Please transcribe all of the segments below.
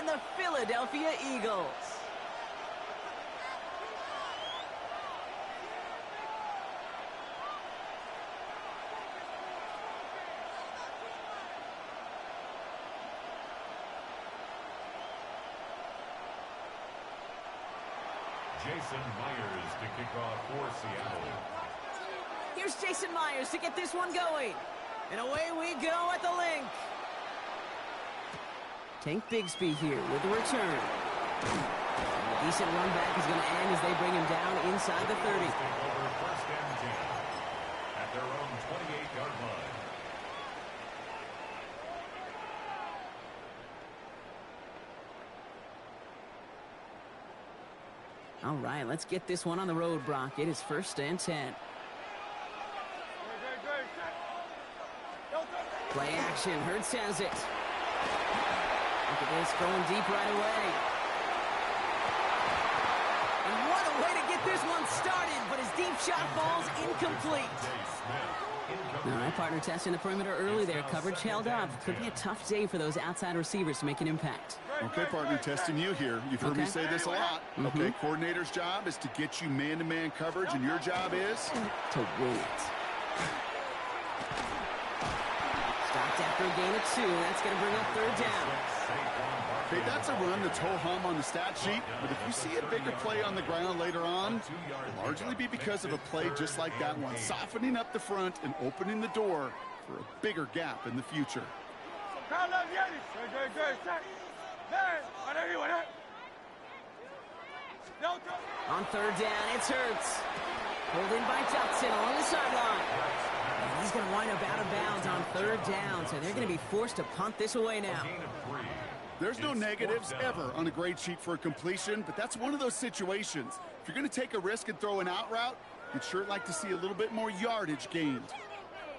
and the Philadelphia Eagles. Jason Myers to kick off for Seattle. Here's Jason Myers to get this one going. And away we go at the link. Tank Bigsby here with the return. A decent run back is going to end as they bring him down inside the 30. Over first and 10 at their own 28-yard line. All right, let's get this one on the road, Brock. It is first and 10. Play action. Hurts has it. Look at this, going deep right away. And what a way to get this one started, but his deep shot falls incomplete. All right, partner, testing the perimeter early there. Coverage held up. Could be a tough day for those outside receivers to make an impact. Okay, partner, testing you here. You've heard me say this a lot. Okay, coordinator's job is to get you man-to-man coverage, and your job is? To win it. Stopped after a gain of 2. That's going to bring up third down. Okay, that's a run that's ho-hum on the stat sheet, but if you see a bigger play on the ground later on, it'll largely be because of a play just like that one, softening up the front and opening the door for a bigger gap in the future. On third down, it's Hurts. Pulled in by Dotson along the sideline. And he's going to wind up out of bounds on third down, so they're going to be forced to punt this away now. There's no negatives ever on a grade sheet for a completion, but that's one of those situations. If you're going to take a risk and throw an out route, you'd sure like to see a little bit more yardage gained.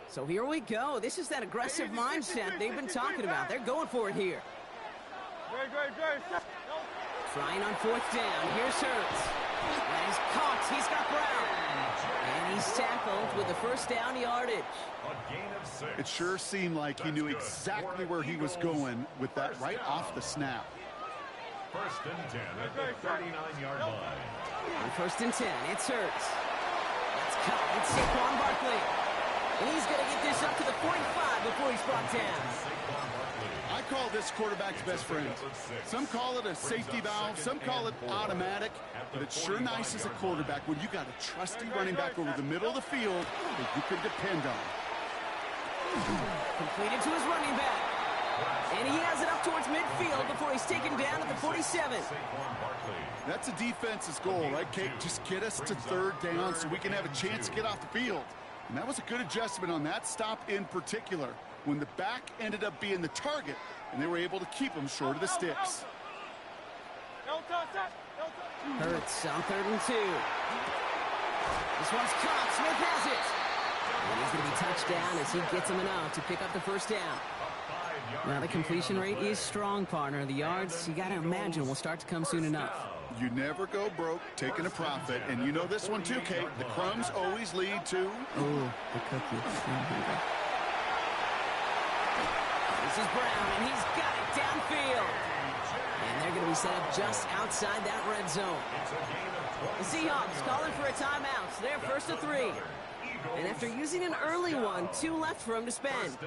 So here we go. This is that aggressive mindset they've been talking about. They're going for it here. Trying on fourth down. Here's Hurts. And he's caught. He's got Brown. And he's tackled with the first down yardage. It sure seemed like he knew exactly where he was going with that right off the snap. First and 10 at the 39-yard line. On first and 10, it's Hurts. It's caught. It's Saquon Barkley. And he's going to get this up to the 45 before he's brought down. I call this quarterback's best friend. Some call it a safety valve, some call it automatic, but it's sure nice as a quarterback when you got a trusty running back over the middle of the field that you can depend on. Completed to his running back. And he has it up towards midfield before he's taken down at the 47. That's a defense's goal, right, Kate? Just get us to third down so we can have a chance to get off the field. And that was a good adjustment on that stop in particular, when the back ended up being the target, and they were able to keep him short of the sticks. Hurts on third and 2. This one's caught. Smith has it. And he's going to be touched down as he gets him enough to pick up the first down. Now, the completion rate is strong, partner. The yards, you got to imagine, will start to come soon enough. You never go broke taking a profit, and you know this one too, Kate. The crumbs always lead to... Oh, the cookie. This is Brown, and he's got it downfield. And they're going to be set up just outside that red zone. The Seahawks calling for a timeout. So they're first to 3. And after using an early one, 2 left for him to spend.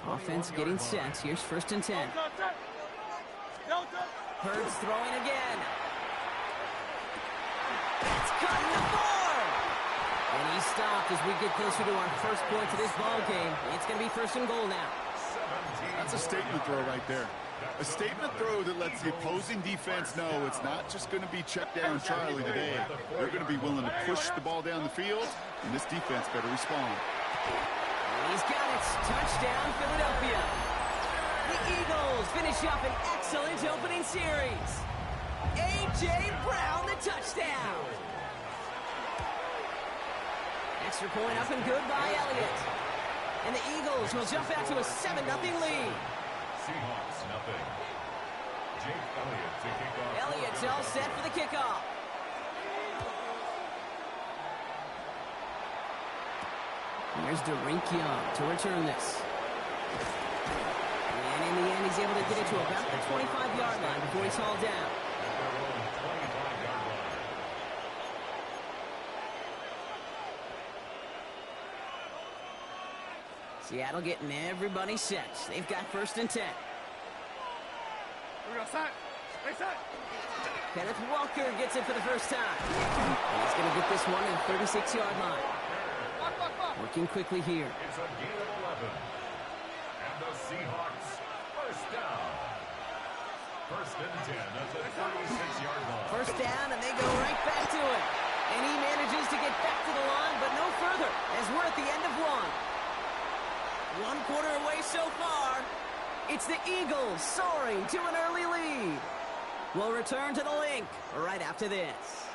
Offense getting set. Here's first and 10. Hurts throwing again. It's cut in the 4. And he stopped as we get closer to our first point to this ball game. It's going to be first and goal now. That's a statement throw right there. A statement throw that lets the opposing defense know it's not just going to be check down Charlie today. They're going to be willing to push the ball down the field, and this defense better respond. And he's got it. Touchdown, Philadelphia. The Eagles finish up an excellent opening series. A.J. Brown, the touchdown. Extra point up and good by Elliott. And the Eagles will jump out to a 7-0 lead. Seahawks, nothing. Jake Elliott to kick off. Elliott's all set for the kickoff. Here's Derink Young to return this. And in the end, he's able to get it to about the 25-yard line before he's hauled down. Seattle getting everybody set. They've got 1st and 10. Kenneth Walker gets it for the first time. And he's going to get this one at the 36-yard line. Working quickly here. It's a gain of 11. And the Seahawks, first down. 1st and 10 at the 36-yard line. First down, and they go right back to it. And he manages to get back to the line, but no further, as we're at the end of one. 1 quarter away so far. It's the Eagles soaring to an early lead. We'll return to the link right after this.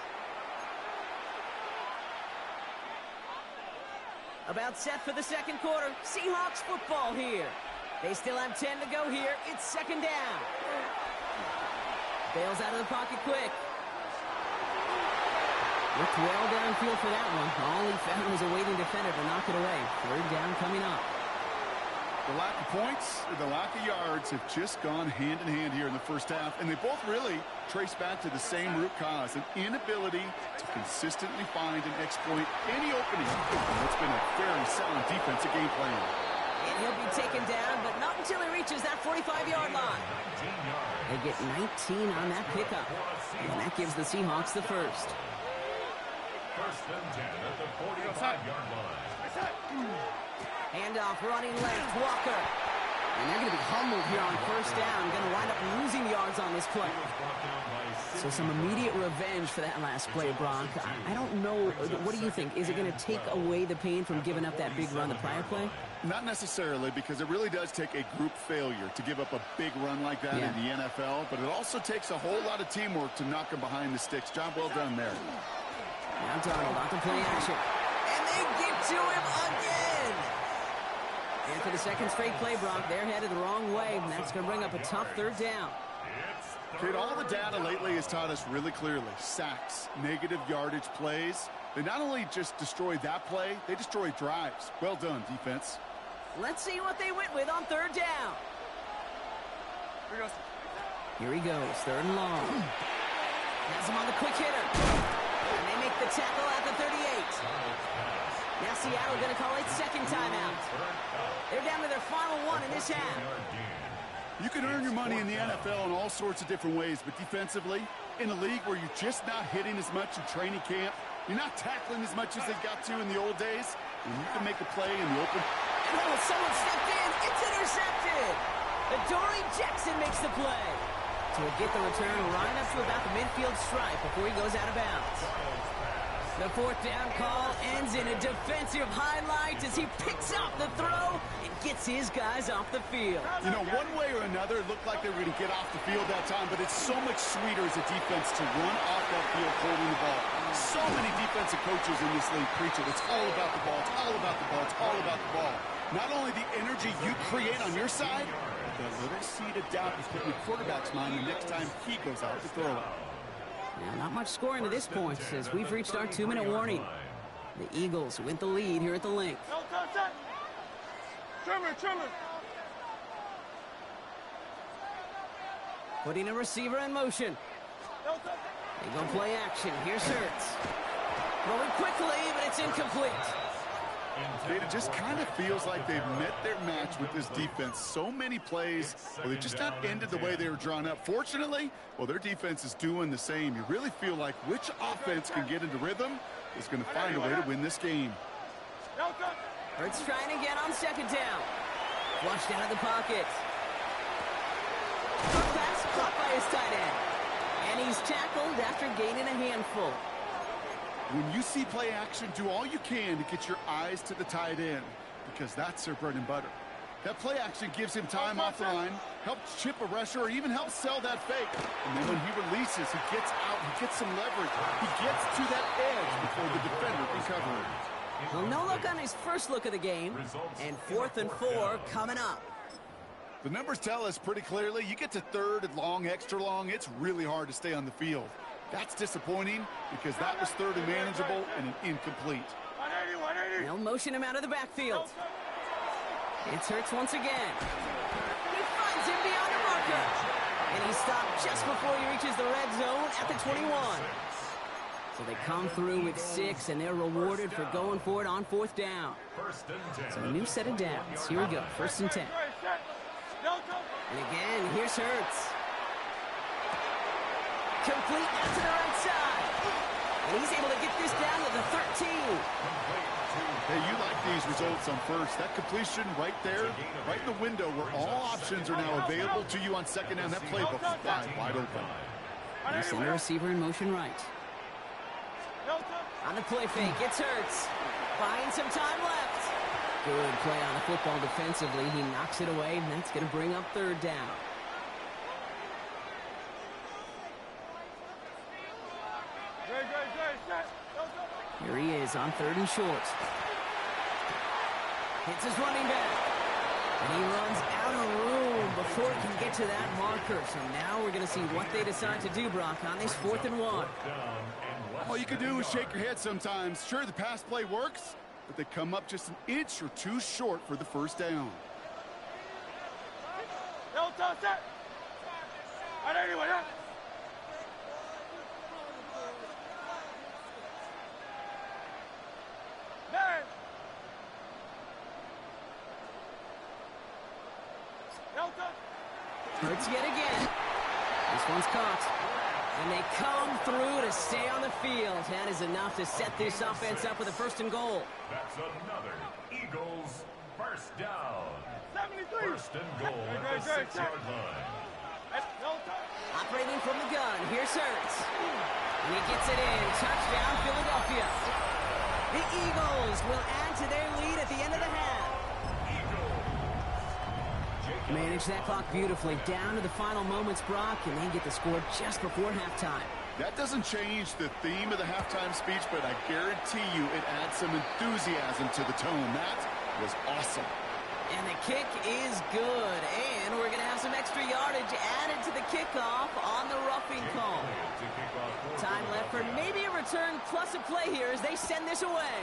About set for the 2nd quarter. Seahawks football here. They still have 10 to go here. It's 2nd down. Bails out of the pocket quick. Looked well downfield for that one. All he found was a waiting defender to knock it away. 3rd down coming up. The lack of points, the lack of yards have just gone hand in hand here in the first half, and they both really trace back to the same root cause, an inability to consistently find and exploit any opening. It's been a very sound defensive game plan. And he'll be taken down, but not until he reaches that 45-yard line. They get 19 on that pickup, and that gives the Seahawks the first. 1st and 10 at the 45-yard line. Handoff running left, Walker. And they're going to be humbled here on 1st down. Going to wind up losing yards on this play. So some immediate revenge for that last play, Brock. I don't know. What do you think? Is it going to take away the pain from giving up that big run the prior play? Not necessarily, because it really does take a group failure to give up a big run like that in the NFL. But it also takes a whole lot of teamwork to knock him behind the sticks. Job well done there. Now Donald out to play action. And they get to him again. And for the 2nd straight play, Brock, they're headed the wrong way, and that's going to bring up a tough 3rd down. Kate, all the data lately has taught us really clearly. Sacks, negative yardage plays. They not only just destroy that play, they destroy drives. Well done, defense. Let's see what they went with on 3rd down. Here he goes, 3rd and long. Has him on the quick hitter. And they make the tackle at the 38. Now Seattle going to call it 2nd timeout. They're down to their final one in this half. You can earn your money in the NFL in all sorts of different ways, but defensively, in a league where you're just not hitting as much in training camp, you're not tackling as much as they got to in the old days, and you can make a play in the open. Oh, someone stepped in. It's intercepted. Adoree Jackson makes the play. So we'll get the return right up to about the midfield stripe before he goes out of bounds. The 4th down call ends in a defensive highlight as he picks up the throw and gets his guys off the field. You know, one way or another, it looked like they were going to get off the field that time, but it's so much sweeter as a defense to run off that field holding the ball. So many defensive coaches in this league preach it. It's all about the ball. It's all about the ball. It's all about the ball. Not only the energy you create on your side, but the little seed of doubt you put in the quarterback's mind the next time he goes out to throw it. Now, not much scoring to this point as we've reached our 2-minute warning. The Eagles win the lead here at the link. Putting a receiver in motion. They go play action. Here's Hurts. Throwing quickly, but it's incomplete. It just kind of feels like they've met their match with this defense. So many plays, well, they just not ended the way they were drawn up. Fortunately, well, their defense is doing the same. You really feel like which offense can get into rhythm is going to find a way to win this game. Hurts trying again on 2nd down. Flushed out of the pocket. Quick pass caught by his tight end. And he's tackled after gaining a handful. When you see play action, do all you can to get your eyes to the tight end, because that's their bread and butter. That play action gives him time off the line, helps chip a rusher, or even helps sell that fake. And then when he releases, he gets out, he gets some leverage. He gets to that edge before the defender can cover him. Well, no look on his first look of the game, and 4th and 4 coming up. The numbers tell us pretty clearly, you get to 3rd and long, extra long, it's really hard to stay on the field. That's disappointing because that was 3rd and manageable and an incomplete. They'll motion him out of the backfield. It's Hurts once again. He finds him beyond a stop just before he reaches the red zone at the 21. So they come through with 6, and they're rewarded for going for it on 4th down. So a new set of downs. Here we go, 1st and 10. And again, here's Hurts. Complete out to the right side. And he's able to get this down to the 13. Hey, you like these results on 1st. That completion right there, right in the window where all options are now available to you on 2nd down. That playbook is wide open. They send the receiver in motion right. On the play fake, it's Hurts. Buying some time left. Good play on the football defensively. He knocks it away, and that's going to bring up 3rd down. Here he is on 3rd and short. Hits his running back. And he runs out of room before he can get to that marker. So now we're going to see what they decide to do, Brock, on this 4th and 1. All you can do is shake your head sometimes. Sure, the pass play works, but they come up just an inch or 2 short for the 1st down. Hurts yet again. This one's caught. And they come through to stay on the field. That is enough to set this offense up with a 1st and goal. That's another Eagles 1st down. 1st and goal at the 6-yard line. Operating from the gun, here's Hurts. And he gets it in. Touchdown, Philadelphia. The Eagles will add to their lead at the end of the half. Manage that clock beautifully. Down to the final moments, Brock, and they get the score just before halftime. That doesn't change the theme of the halftime speech, but I guarantee you it adds some enthusiasm to the tone. That was awesome. And the kick is good. And we're going to have some extra yardage added to the kickoff on the roughing call. Time left for maybe a return plus a play here as they send this away.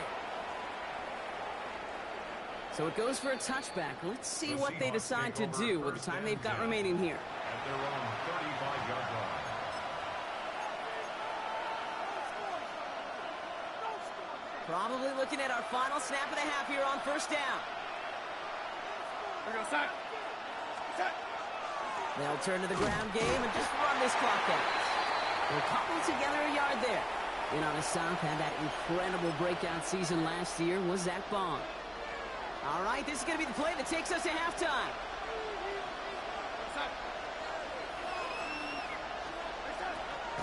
So it goes for a touchback. Let's see what they decide to do with the time they've got remaining here. At their own 35-yard line. Probably looking at our final snap of the half here on 1st down. They'll turn to the ground game and just run this clock out. They'll cobble together a yard there. In on a stop, had that incredible breakout season last year was Zach Bond. All right, this is going to be the play that takes us to halftime.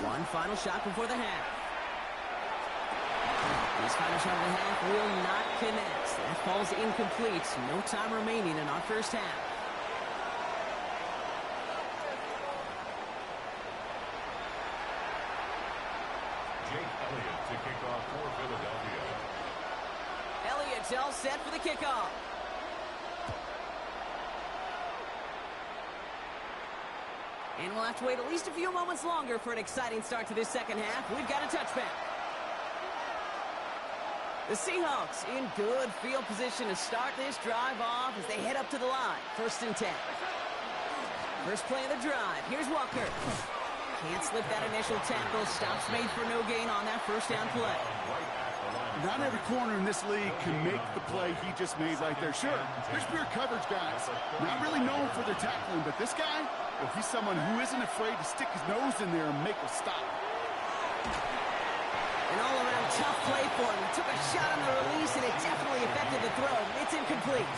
One final shot before the half. This final shot of the half will not connect. That falls incomplete. No time remaining in our 1st half. Jake Elliott to kick off for Philadelphia. Elliott's all set for the kickoff. And we'll have to wait at least a few moments longer for an exciting start to this 2nd half. We've got a touchback. The Seahawks in good field position to start this drive off as they head up to the line. 1st and 10. First play of the drive. Here's Walker. Can't slip that initial tackle. Stops made for no gain on that 1st down play. Not every corner in this league can make the play he just made right there. Sure, there's pure coverage guys. Not really known for their tackling, but this guy, well, he's someone who isn't afraid to stick his nose in there and make a stop. An all-around tough play for him. He took a shot on the release, and it definitely affected the throw. It's incomplete.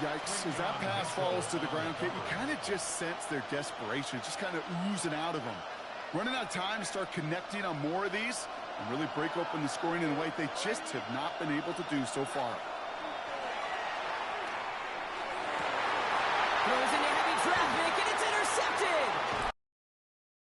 Yikes, as that pass falls to the ground, Kate, you kind of just sense their desperation, just kind of oozing out of them. Running out of time to start connecting on more of these and really break open the scoring in a way they just have not been able to do so far. Throws